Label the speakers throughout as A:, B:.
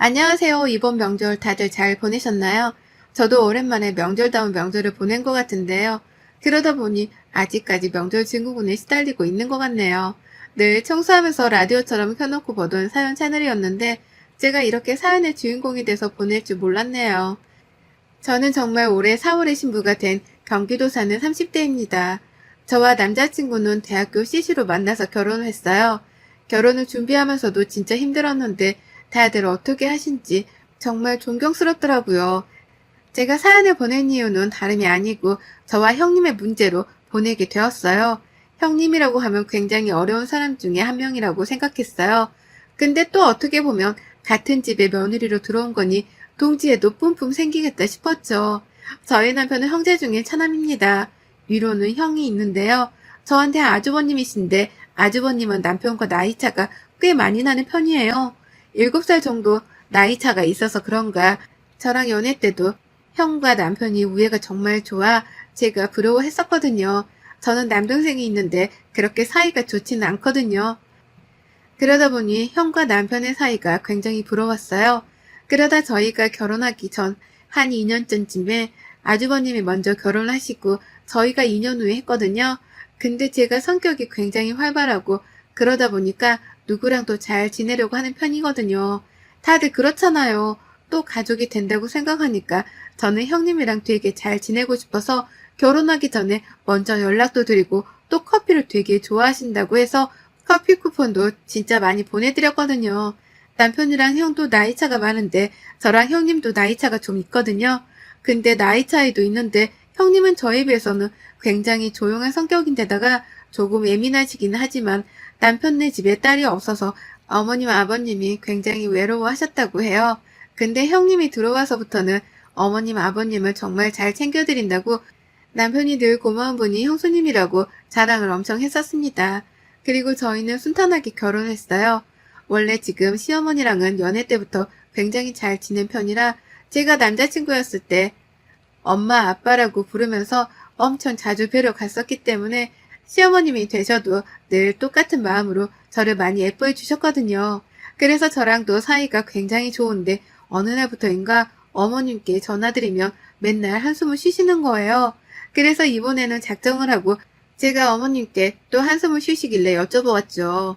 A: 안녕하세요. 이번 명절 다들 잘 보내셨나요? 저도 오랜만에 명절다운 명절을 보낸 것 같은데요. 그러다 보니 아직까지 명절 증후군에 시달리고 있는 것 같네요. 늘 청소하면서 라디오처럼 켜놓고 보던 사연 채널이었는데 제가 이렇게 사연의 주인공이 돼서 보낼 줄 몰랐네요. 저는 정말 올해 4월에 신부가 된 경기도 사는 30대입니다. 저와 남자친구는 대학교 CC로 만나서 결혼을 했어요. 결혼을 준비하면서도 진짜 힘들었는데 다들 어떻게 하신지 정말 존경스럽더라고요. 제가 사연을 보낸 이유는 다름이 아니고 저와 형님의 문제로 보내게 되었어요. 형님이라고 하면 굉장히 어려운 사람 중에 한 명이라고 생각했어요. 근데 또 어떻게 보면 같은 집에 며느리로 들어온 거니 동지에도 뿜뿜 생기겠다 싶었죠. 저희 남편은 형제 중에 차남입니다. 위로는 형이 있는데요. 저한테 아주버님이신데 아주버님은 남편과 나이차가 꽤 많이 나는 편이에요. 7살 정도 나이차가 있어서 그런가 저랑 연애 때도 형과 남편이 우애가 정말 좋아 제가 부러워했었거든요. 저는 남동생이 있는데 그렇게 사이가 좋지는 않거든요. 그러다 보니 형과 남편의 사이가 굉장히 부러웠어요. 그러다 저희가 결혼하기 전 한 2년 전쯤에 아주버님이 먼저 결혼하시고 저희가 2년 후에 했거든요. 근데 제가 성격이 굉장히 활발하고 그러다 보니까 누구랑도 잘 지내려고 하는 편이거든요. 다들 그렇잖아요. 또 가족이 된다고 생각하니까 저는 형님이랑 되게 잘 지내고 싶어서 결혼하기 전에 먼저 연락도 드리고 또 커피를 되게 좋아하신다고 해서 커피 쿠폰도 진짜 많이 보내드렸거든요. 남편이랑 형도 나이 차가 많은데 저랑 형님도 나이 차가 좀 있거든요. 근데 나이 차이도 있는데 형님은 저에 비해서는 굉장히 조용한 성격인데다가 조금 예민하시긴 하지만 남편네 집에 딸이 없어서 어머님 아버님이 굉장히 외로워하셨다고 해요. 근데 형님이 들어와서부터는 어머님 아버님을 정말 잘 챙겨드린다고 남편이 늘 고마운 분이 형수님이라고 자랑을 엄청 했었습니다. 그리고 저희는 순탄하게 결혼했어요. 원래 지금 시어머니랑은 연애 때부터 굉장히 잘 지낸 편이라 제가 남자친구였을 때 엄마 아빠라고 부르면서 엄청 자주 뵈러 갔었기 때문에 시어머님이 되셔도 늘 똑같은 마음으로 저를 많이 예뻐해 주셨거든요. 그래서 저랑도 사이가 굉장히 좋은데 어느 날부터인가 어머님께 전화드리면 맨날 한숨을 쉬시는 거예요. 그래서 이번에는 작정을 하고 제가 어머님께 또 한숨을 쉬시길래 여쭤보았죠.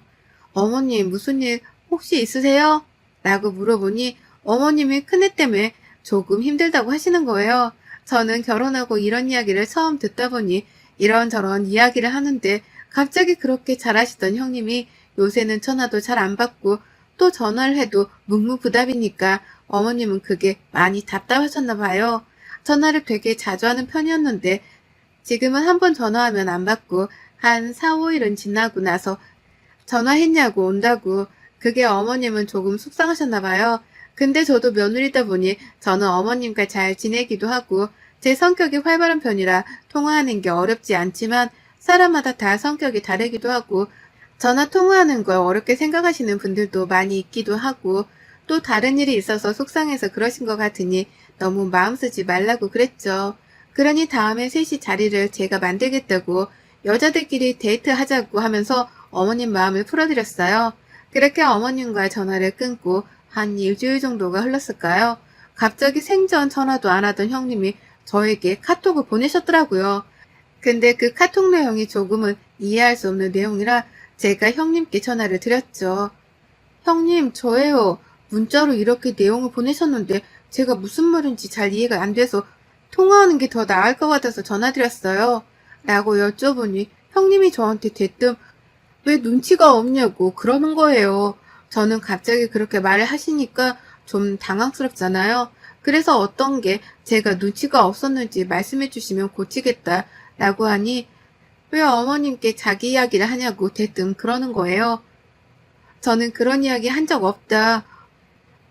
A: 어머님 무슨 일 혹시 있으세요? 라고 물어보니 어머님이 큰애 때문에 조금 힘들다고 하시는 거예요. 저는 결혼하고 이런 이야기를 처음 듣다 보니 이런저런 이야기를 하는데 갑자기 그렇게 잘하시던 형님이 요새는 전화도 잘 안 받고 또 전화를 해도 묵묵부답이니까 어머님은 그게 많이 답답하셨나 봐요. 전화를 되게 자주 하는 편이었는데 지금은 한 번 전화하면 안 받고 한 4, 5일은 지나고 나서 전화했냐고 온다고. 그게 어머님은 조금 속상하셨나 봐요. 근데 저도 며느리다 보니 저는 어머님과 잘 지내기도 하고 제 성격이 활발한 편이라 통화하는 게 어렵지 않지만 사람마다 다 성격이 다르기도 하고 전화 통화하는 걸 어렵게 생각하시는 분들도 많이 있기도 하고 또 다른 일이 있어서 속상해서 그러신 것 같으니 너무 마음 쓰지 말라고 그랬죠. 그러니 다음에 셋이 자리를 제가 만들겠다고 여자들끼리 데이트하자고 하면서 어머님 마음을 풀어드렸어요. 그렇게 어머님과 전화를 끊고 한 일주일 정도가 흘렀을까요? 갑자기 생전 전화도 안 하던 형님이 저에게 카톡을 보내셨더라고요. 근데 그 카톡 내용이 조금은 이해할 수 없는 내용이라 제가 형님께 전화를 드렸죠. 형님, 저예요. 문자로 이렇게 내용을 보내셨는데 제가 무슨 말인지 잘 이해가 안 돼서 통화하는 게 더 나을 것 같아서 전화드렸어요. 라고 여쭤보니 형님이 저한테 대뜸 왜 눈치가 없냐고 그러는 거예요. 저는 갑자기 그렇게 말을 하시니까 좀 당황스럽잖아요. 그래서 어떤 게 제가 눈치가 없었는지 말씀해 주시면 고치겠다 라고 하니 왜 어머님께 자기 이야기를 하냐고 대뜸 그러는 거예요. 저는 그런 이야기 한 적 없다.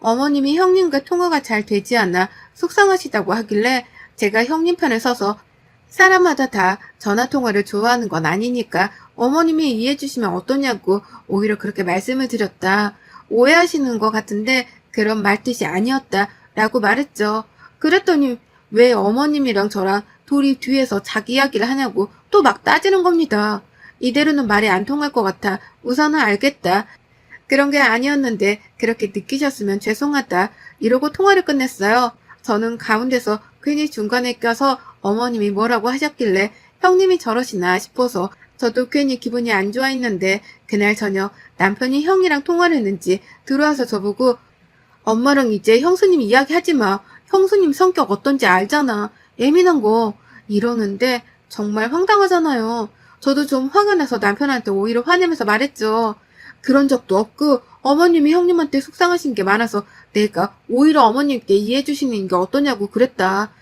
A: 어머님이 형님과 통화가 잘 되지 않아 속상하시다고 하길래 제가 형님 편에 서서 사람마다 다 전화통화를 좋아하는 건 아니니까 어머님이 이해해 주시면 어떠냐고 오히려 그렇게 말씀을 드렸다. 오해하시는 것 같은데 그런 말뜻이 아니었다 라고 말했죠. 그랬더니 왜 어머님이랑 저랑 둘이 뒤에서 자기 이야기를 하냐고 또 막 따지는 겁니다. 이대로는 말이 안 통할 것 같아 우선은 알겠다. 그런 게 아니었는데 그렇게 느끼셨으면 죄송하다. 이러고 통화를 끝냈어요. 저는 가운데서 괜히 중간에 껴서 어머님이 뭐라고 하셨길래 형님이 저러시나 싶어서 저도 괜히 기분이 안 좋아했는데 그날 저녁 남편이 형이랑 통화를 했는지 들어와서 저보고 엄마랑 이제 형수님 이야기하지 마. 형수님 성격 어떤지 알잖아. 예민한 거. 이러는데 정말 황당하잖아요. 저도 좀 화가 나서 남편한테 오히려 화내면서 말했죠. 그런 적도 없고 어머님이 형님한테 속상하신 게 많아서 내가 오히려 어머님께 이해해 주시는 게 어떠냐고 그랬다.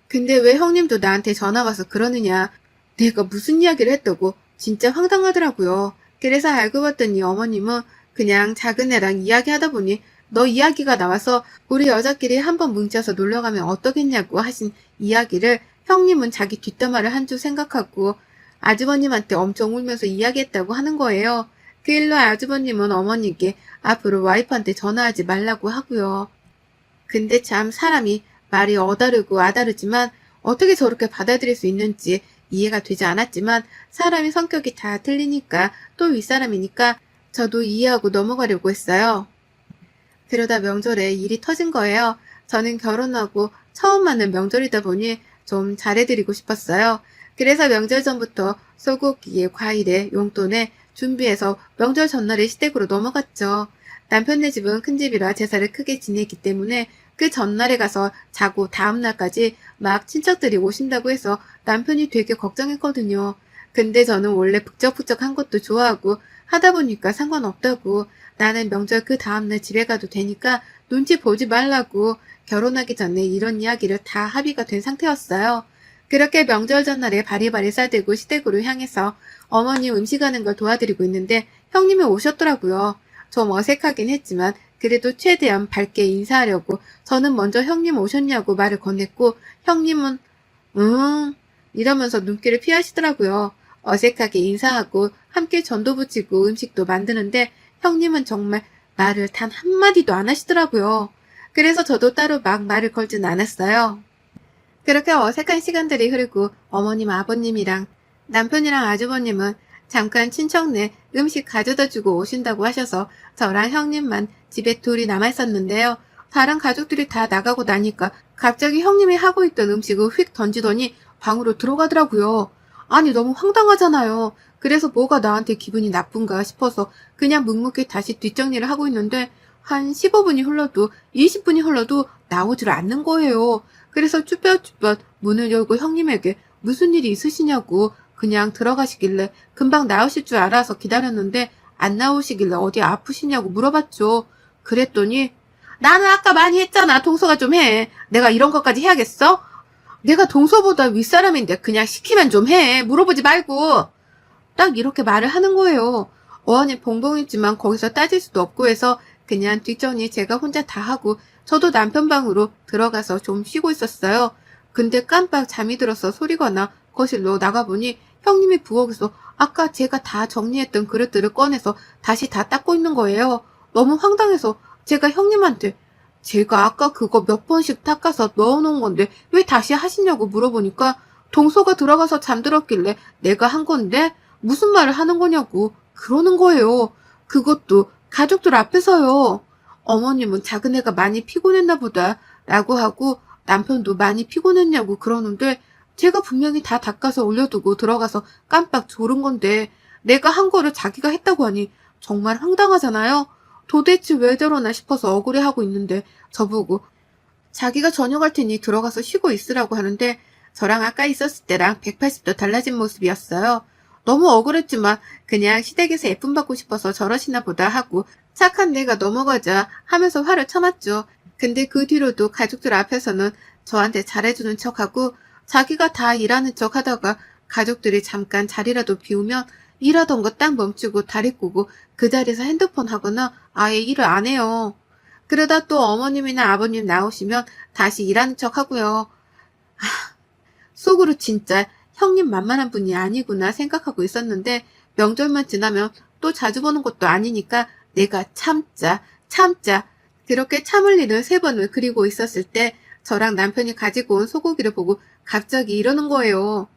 A: 근데 왜 형님도 나한테 전화 와서 그러느냐. 내가 무슨 이야기를 했다고 진짜 황당하더라고요. 그래서 알고 봤더니 어머님은 그냥 작은 애랑 이야기하다 보니 너 이야기가 나와서 우리 여자끼리 한번 뭉쳐서 놀러가면 어떠겠냐고 하신 이야기를 형님은 자기 뒷담화를 한 줄 생각하고 아주버님한테 엄청 울면서 이야기했다고 하는 거예요. 그 일로 아주버님은 어머니께 앞으로 와이프한테 전화하지 말라고 하고요. 근데 참 사람이 말이 어다르고 아다르지만 어떻게 저렇게 받아들일 수 있는지 이해가 되지 않았지만 사람이 성격이 다 틀리니까 또 윗사람이니까 저도 이해하고 넘어가려고 했어요. 그러다 명절에 일이 터진 거예요. 저는 결혼하고 처음 맞는 명절이다 보니 좀 잘해드리고 싶었어요. 그래서 명절 전부터 소고기에 과일에 용돈에 준비해서 명절 전날에 시댁으로 넘어갔죠. 남편네 집은 큰 집이라 제사를 크게 지내기 때문에 그 전날에 가서 자고 다음날까지 막 친척들이 오신다고 해서 남편이 되게 걱정했거든요. 근데 저는 원래 북적북적한 것도 좋아하고 하다 보니까 상관없다고 나는 명절 그 다음날 집에 가도 되니까 눈치 보지 말라고 결혼하기 전에 이런 이야기를 다 합의가 된 상태였어요. 그렇게 명절 전날에 바리바리 싸들고 시댁으로 향해서 어머니 음식하는 걸 도와드리고 있는데 형님이 오셨더라고요. 좀 어색하긴 했지만 그래도 최대한 밝게 인사하려고 저는 먼저 형님 오셨냐고 말을 건넸고 형님은 이러면서 눈길을 피하시더라고요. 어색하게 인사하고 함께 전도 부치고 음식도 만드는데 형님은 정말 말을 단 한마디도 안 하시더라고요. 그래서 저도 따로 막 말을 걸진 않았어요. 그렇게 어색한 시간들이 흐르고 어머님 아버님이랑 남편이랑 아주버님은 잠깐 친척네 음식 가져다 주고 오신다고 하셔서 저랑 형님만 집에 둘이 남아있었는데요. 다른 가족들이 다 나가고 나니까 갑자기 형님이 하고 있던 음식을 휙 던지더니 방으로 들어가더라고요. 아니 너무 황당하잖아요. 그래서 뭐가 나한테 기분이 나쁜가 싶어서 그냥 묵묵히 다시 뒷정리를 하고 있는데 한 15분이 흘러도 20분이 흘러도 나오질 않는 거예요. 그래서 쭈뼛쭈뼛 문을 열고 형님에게 무슨 일이 있으시냐고 그냥 들어가시길래 금방 나오실 줄 알아서 기다렸는데 안 나오시길래 어디 아프시냐고 물어봤죠. 그랬더니 나는 아까 많이 했잖아. 동서가 좀 해. 내가 이런 것까지 해야겠어? 내가 동서보다 윗사람인데 그냥 시키면 좀 해. 물어보지 말고. 딱 이렇게 말을 하는 거예요. 어안이 봉봉했지만 거기서 따질 수도 없고 해서 그냥 뒷정리 제가 혼자 다 하고 저도 남편 방으로 들어가서 좀 쉬고 있었어요. 근데 깜빡 잠이 들어서 소리가 거실로 나가보니 형님이 부엌에서 아까 제가 다 정리했던 그릇들을 꺼내서 다시 다 닦고 있는 거예요. 너무 황당해서 제가 형님한테 제가 아까 그거 몇 번씩 닦아서 넣어놓은 건데 왜 다시 하시냐고 물어보니까 동서가 들어가서 잠들었길래 내가 한 건데 무슨 말을 하는 거냐고 그러는 거예요. 그것도 가족들 앞에서요. 어머님은 작은 애가 많이 피곤했나 보다 라고 하고 남편도 많이 피곤했냐고 그러는데 제가 분명히 다 닦아서 올려두고 들어가서 깜빡 졸은 건데 내가 한 거를 자기가 했다고 하니 정말 황당하잖아요. 도대체 왜 저러나 싶어서 억울해하고 있는데 저보고 자기가 저녁할 테니 들어가서 쉬고 있으라고 하는데 저랑 아까 있었을 때랑 180도 달라진 모습이었어요. 너무 억울했지만 그냥 시댁에서 예쁨 받고 싶어서 저러시나 보다 하고 착한 내가 넘어가자 하면서 화를 참았죠. 근데 그 뒤로도 가족들 앞에서는 저한테 잘해주는 척하고 자기가 다 일하는 척 하다가 가족들이 잠깐 자리라도 비우면 일하던 거 딱 멈추고 다리 꼬고 그 자리에서 핸드폰 하거나 아예 일을 안 해요. 그러다 또 어머님이나 아버님 나오시면 다시 일하는 척 하고요. 속으로 진짜 형님 만만한 분이 아니구나 생각하고 있었는데 명절만 지나면 또 자주 보는 것도 아니니까 내가 참자. 그렇게 참을 일을 3번을 그리고 있었을 때 저랑 남편이 가지고 온 소고기를 보고 갑자기 이러는 거예요.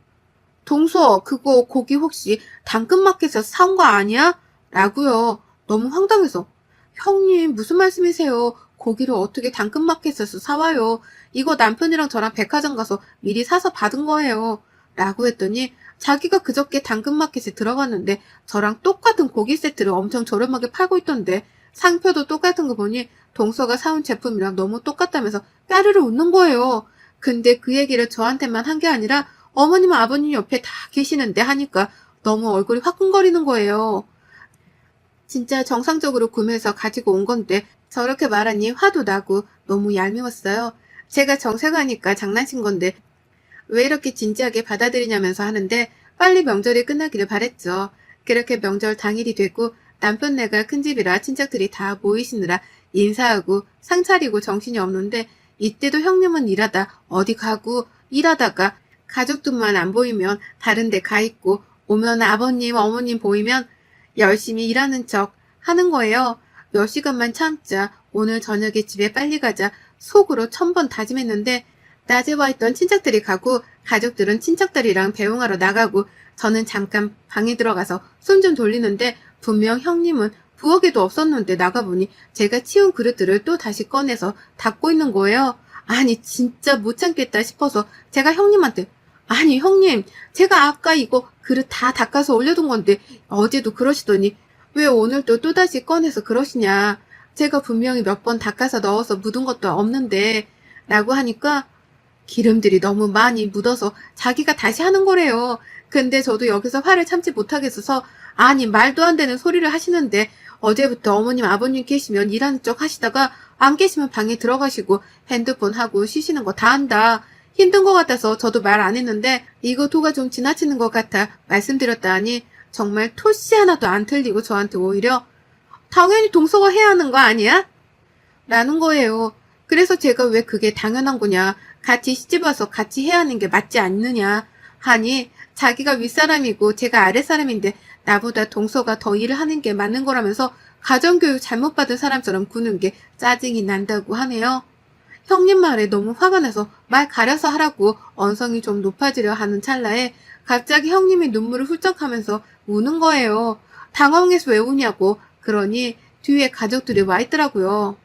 A: 동서 그거 고기 혹시 당근마켓에서 사온 거 아니야? 라고요. 너무 황당해서 형님 무슨 말씀이세요? 고기를 어떻게 당근마켓에서 사와요? 이거 남편이랑 저랑 백화점 가서 미리 사서 받은 거예요. 라고 했더니 자기가 그저께 당근마켓에 들어갔는데 저랑 똑같은 고기 세트를 엄청 저렴하게 팔고 있던데 상표도 똑같은 거 보니 동서가 사온 제품이랑 너무 똑같다면서 까르르 웃는 거예요. 근데 그 얘기를 저한테만 한 게 아니라 어머님 아버님 옆에 다 계시는데 하니까 너무 얼굴이 화끈거리는 거예요. 진짜 정상적으로 구매해서 가지고 온 건데 저렇게 말하니 화도 나고 너무 얄미웠어요. 제가 정색하니까 장난친 건데 왜 이렇게 진지하게 받아들이냐면서 하는데 빨리 명절이 끝나기를 바랬죠. 그렇게 명절 당일이 되고 남편네가 큰집이라 친척들이 다 모이시느라 인사하고 상 차리고 정신이 없는데 이때도 형님은 일하다 어디 가고 일하다가 가족들만 안 보이면 다른 데 가 있고 오면 아버님 어머님 보이면 열심히 일하는 척 하는 거예요. 몇 시간만 참자. 오늘 저녁에 집에 빨리 가자. 속으로 1000번 다짐했는데 낮에 와 있던 친척들이 가고 가족들은 친척들이랑 배웅하러 나가고 저는 잠깐 방에 들어가서 손 좀 돌리는데 분명 형님은 부엌에도 없었는데 나가보니 제가 치운 그릇들을 또 다시 꺼내서 닦고 있는 거예요. 아니 진짜 못 참겠다 싶어서 제가 형님한테 아니 형님 제가 아까 이거 그릇 다 닦아서 올려둔 건데 어제도 그러시더니 왜 오늘도 또다시 꺼내서 그러시냐. 제가 분명히 몇 번 닦아서 넣어서 묻은 것도 없는데 라고 하니까 기름들이 너무 많이 묻어서 자기가 다시 하는 거래요. 근데 저도 여기서 화를 참지 못하겠어서 아니 말도 안 되는 소리를 하시는데 어제부터 어머님 아버님 계시면 일하는 척 하시다가 안 계시면 방에 들어가시고 핸드폰 하고 쉬시는 거 다 한다. 힘든 것 같아서 저도 말 안 했는데 이거 도가 좀 지나치는 것 같아 말씀드렸다 하니 정말 토씨 하나도 안 틀리고 저한테 오히려 당연히 동서가 해야 하는 거 아니야? 라는 거예요. 그래서 제가 왜 그게 당연한 거냐. 같이 시집와서 같이 해야 하는 게 맞지 않느냐 하니 자기가 윗사람이고 제가 아랫사람인데 나보다 동서가 더 일을 하는 게 맞는 거라면서 가정교육 잘못 받은 사람처럼 구는 게 짜증이 난다고 하네요. 형님 말에 너무 화가 나서 말 가려서 하라고 언성이 좀 높아지려 하는 찰나에 갑자기 형님이 눈물을 훌쩍하면서 우는 거예요. 당황해서 왜 우냐고. 그러니 뒤에 가족들이 와 있더라고요.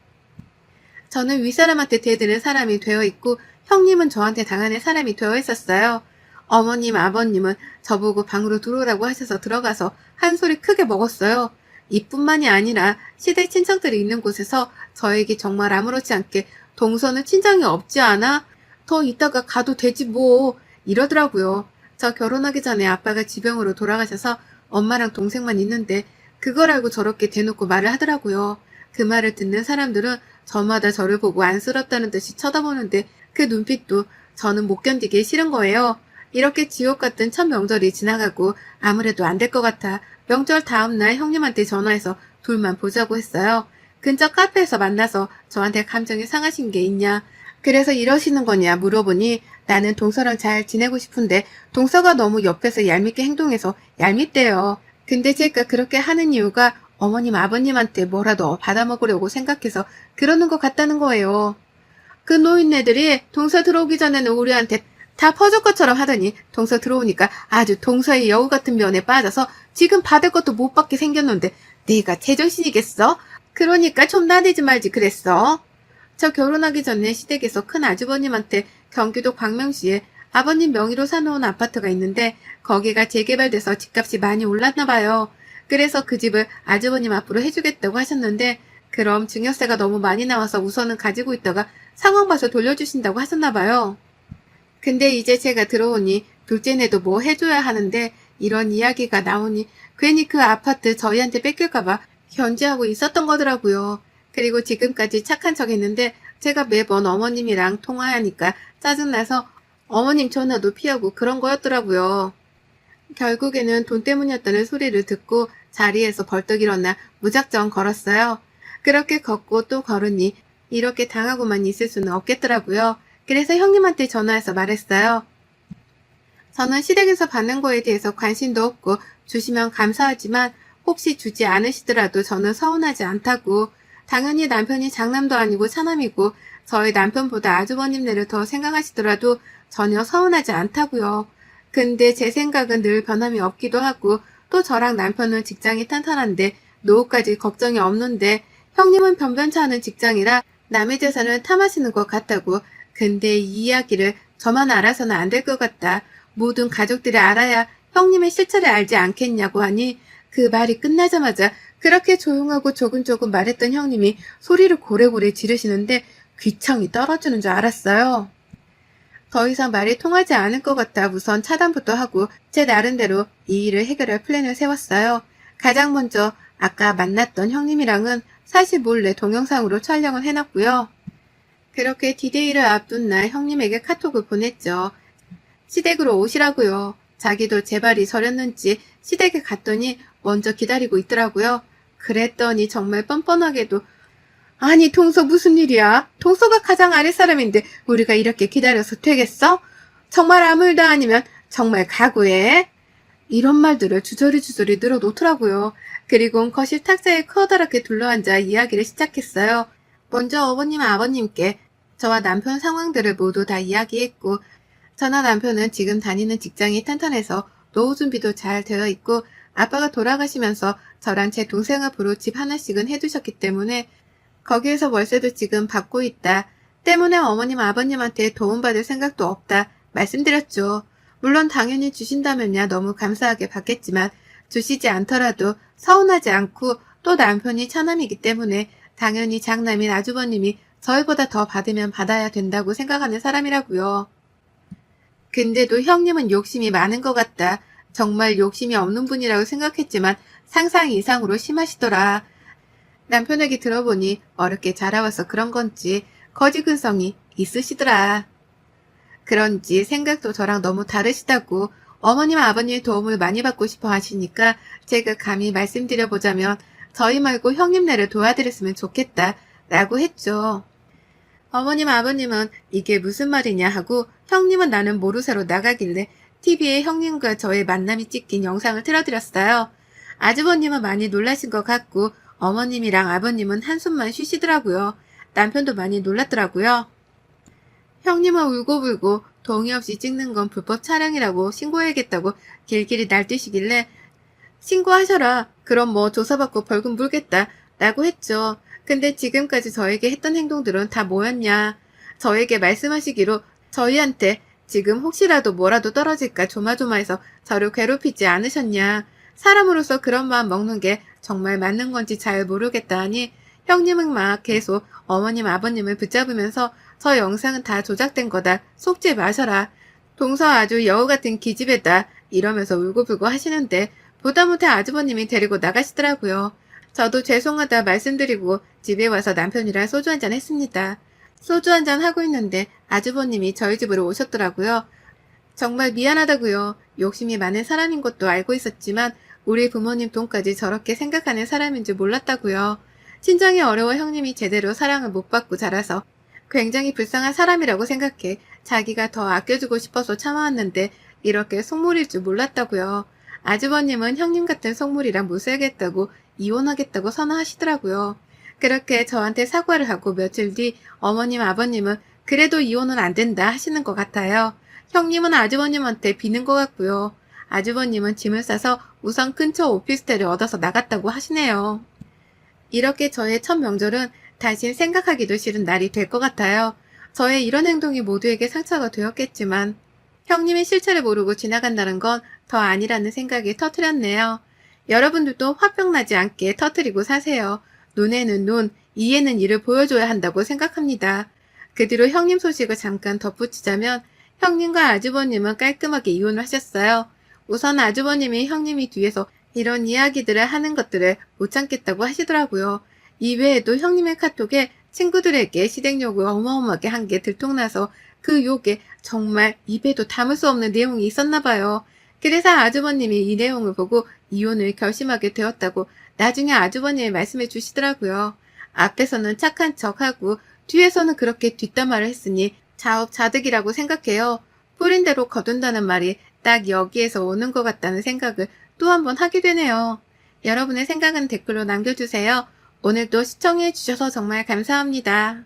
A: 저는 윗사람한테 대드는 사람이 되어 있고 형님은 저한테 당하는 사람이 되어 있었어요. 어머님, 아버님은 저보고 방으로 들어오라고 하셔서 들어가서 한 소리 크게 먹었어요. 이뿐만이 아니라 시댁 친척들이 있는 곳에서 저에게 정말 아무렇지 않게 동서는 친정이 없지 않아? 더 있다가 가도 되지 뭐 이러더라고요. 저 결혼하기 전에 아빠가 지병으로 돌아가셔서 엄마랑 동생만 있는데 그걸 알고 저렇게 대놓고 말을 하더라고요. 그 말을 듣는 사람들은 저마다 저를 보고 안쓰럽다는 듯이 쳐다보는데 그 눈빛도 저는 못 견디기 싫은 거예요. 이렇게 지옥 같은 첫 명절이 지나가고 아무래도 안 될 것 같아 명절 다음날 형님한테 전화해서 둘만 보자고 했어요. 근처 카페에서 만나서 저한테 감정이 상하신 게 있냐. 그래서 이러시는 거냐 물어보니 나는 동서랑 잘 지내고 싶은데 동서가 너무 옆에서 얄밉게 행동해서 얄밉대요. 근데 제가 그렇게 하는 이유가 어머님 아버님한테 뭐라도 받아먹으려고 생각해서 그러는 것 같다는 거예요. 그 노인네들이 동서 들어오기 전에는 우리한테 다 퍼줄 것처럼 하더니 동서 들어오니까 아주 동서의 여우 같은 면에 빠져서 지금 받을 것도 못 받게 생겼는데 내가 제정신이겠어? 그러니까 좀 나대지 말지 그랬어. 저 결혼하기 전에 시댁에서 큰 아주버님한테 경기도 광명시에 아버님 명의로 사놓은 아파트가 있는데 거기가 재개발돼서 집값이 많이 올랐나 봐요. 그래서 그 집을 아주버님 앞으로 해주겠다고 하셨는데 그럼 증여세가 너무 많이 나와서 우선은 가지고 있다가 상황 봐서 돌려주신다고 하셨나 봐요. 근데 이제 제가 들어오니 둘째네도 뭐 해줘야 하는데 이런 이야기가 나오니 괜히 그 아파트 저희한테 뺏길까봐 견제하고 있었던 거더라고요. 그리고 지금까지 착한 척 했는데 제가 매번 어머님이랑 통화하니까 짜증나서 어머님 전화도 피하고 그런 거였더라고요. 결국에는 돈 때문이었다는 소리를 듣고 자리에서 벌떡 일어나 무작정 걸었어요. 그렇게 걷고 또 걸으니 이렇게 당하고만 있을 수는 없겠더라고요. 그래서 형님한테 전화해서 말했어요. 저는 시댁에서 받는 거에 대해서 관심도 없고 주시면 감사하지만 혹시 주지 않으시더라도 저는 서운하지 않다고. 당연히 남편이 장남도 아니고 차남이고 저희 남편보다 아주버님네를 더 생각하시더라도 전혀 서운하지 않다고요. 근데 제 생각은 늘 변함이 없기도 하고 또 저랑 남편은 직장이 탄탄한데 노후까지 걱정이 없는데 형님은 변변치 않은 직장이라 남의 재산을 탐하시는 것 같다고. 근데 이 이야기를 저만 알아서는 안 될 것 같다. 모든 가족들이 알아야 형님의 실체를 알지 않겠냐고 하니 그 말이 끝나자마자 그렇게 조용하고 조근조근 말했던 형님이 소리를 고래고래 지르시는데 귀청이 떨어지는 줄 알았어요. 더 이상 말이 통하지 않을 것 같아 우선 차단부터 하고 제 나름대로 이 일을 해결할 플랜을 세웠어요. 가장 먼저 아까 만났던 형님이랑은 사실 몰래 동영상으로 촬영을 해놨고요. 그렇게 디데이를 앞둔 날 형님에게 카톡을 보냈죠. 시댁으로 오시라고요. 자기도 제발이 저렸는지 시댁에 갔더니 먼저 기다리고 있더라고요. 그랬더니 정말 뻔뻔하게도 아니 동서 무슨 일이야? 동서가 가장 아랫사람인데 우리가 이렇게 기다려서 되겠어? 정말 아무 일도 아니면 정말 각오해. 이런 말들을 주저리 늘어놓더라고요. 그리고 거실 탁자에 커다랗게 둘러앉아 이야기를 시작했어요. 먼저 어머님 아버님께 저와 남편 상황들을 모두 다 이야기했고 저나 남편은 지금 다니는 직장이 탄탄해서 노후 준비도 잘 되어 있고 아빠가 돌아가시면서 저랑 제 동생 앞으로 집 하나씩은 해두셨기 때문에 거기에서 월세도 지금 받고 있다. 때문에 어머님 아버님한테 도움받을 생각도 없다. 말씀드렸죠. 물론 당연히 주신다면야 너무 감사하게 받겠지만 주시지 않더라도 서운하지 않고 또 남편이 차남이기 때문에 당연히 장남인 아주버님이 저희보다 더 받으면 받아야 된다고 생각하는 사람이라고요. 근데도 형님은 욕심이 많은 것 같다. 정말 욕심이 없는 분이라고 생각했지만 상상 이상으로 심하시더라. 남편에게 들어보니 어렵게 자라와서 그런 건지 거지근성이 있으시더라. 그런지 생각도 저랑 너무 다르시다고 어머님 아버님의 도움을 많이 받고 싶어 하시니까 제가 감히 말씀드려보자면 저희 말고 형님네를 도와드렸으면 좋겠다 라고 했죠. 어머님 아버님은 이게 무슨 말이냐 하고 형님은 나는 모르쇠로 나가길래 TV에 형님과 저의 만남이 찍힌 영상을 틀어드렸어요. 아주버님은 많이 놀라신 것 같고 어머님이랑 아버님은 한숨만 쉬시더라고요. 남편도 많이 놀랐더라고요. 형님은 울고불고 동의 없이 찍는 건 불법 촬영이라고 신고해야겠다고 길길이 날뛰시길래 신고하셔라. 그럼 뭐 조사받고 벌금 물겠다 라고 했죠. 근데 지금까지 저에게 했던 행동들은 다 뭐였냐. 저에게 말씀하시기로 저희한테 지금 혹시라도 뭐라도 떨어질까 조마조마해서 저를 괴롭히지 않으셨냐. 사람으로서 그런 마음 먹는 게 정말 맞는 건지 잘 모르겠다 하니 형님은 막 계속 어머님 아버님을 붙잡으면서 저 영상은 다 조작된 거다. 속지 마셔라. 동서 아주 여우 같은 기집애다. 이러면서 울고불고 하시는데 보다 못해 아주버님이 데리고 나가시더라고요. 저도 죄송하다 말씀드리고 집에 와서 남편이랑 소주 한잔 했습니다. 소주 한잔 하고 있는데 아주버님이 저희 집으로 오셨더라고요. 정말 미안하다고요. 욕심이 많은 사람인 것도 알고 있었지만 우리 부모님 돈까지 저렇게 생각하는 사람인 줄 몰랐다고요. 친정이 어려워 형님이 제대로 사랑을 못 받고 자라서 굉장히 불쌍한 사람이라고 생각해 자기가 더 아껴주고 싶어서 참아왔는데 이렇게 속물일 줄 몰랐다고요. 아주버님은 형님 같은 속물이랑 못 살겠다고 이혼하겠다고 선언하시더라고요. 그렇게 저한테 사과를 하고 며칠 뒤 어머님 아버님은 그래도 이혼은 안 된다 하시는 것 같아요. 형님은 아주버님한테 비는 것 같고요. 아주버님은 짐을 싸서 우선 근처 오피스텔을 얻어서 나갔다고 하시네요. 이렇게 저의 첫 명절은 다시 생각하기도 싫은 날이 될 것 같아요. 저의 이런 행동이 모두에게 상처가 되었겠지만 형님의 실체를 모르고 지나간다는 건 더 아니라는 생각이 터뜨렸네요. 여러분들도 화병 나지 않게 터뜨리고 사세요. 눈에는 눈, 이에는 이를 보여줘야 한다고 생각합니다. 그 뒤로 형님 소식을 잠깐 덧붙이자면 형님과 아주버님은 깔끔하게 이혼을 하셨어요. 우선 아주버님이 형님이 뒤에서 이런 이야기들을 하는 것들을 못 참겠다고 하시더라고요. 이외에도 형님의 카톡에 친구들에게 시댁욕을 어마어마하게 한 게 들통나서 그 욕에 정말 입에도 담을 수 없는 내용이 있었나 봐요. 그래서 아주버님이 이 내용을 보고 이혼을 결심하게 되었다고 나중에 아주버님이 말씀해 주시더라고요. 앞에서는 착한 척하고 뒤에서는 그렇게 뒷담화를 했으니 자업자득이라고 생각해요. 뿌린 대로 거둔다는 말이 딱 여기에서 오는 것 같다는 생각을 또 한 번 하게 되네요. 여러분의 생각은 댓글로 남겨주세요. 오늘도 시청해 주셔서 정말 감사합니다.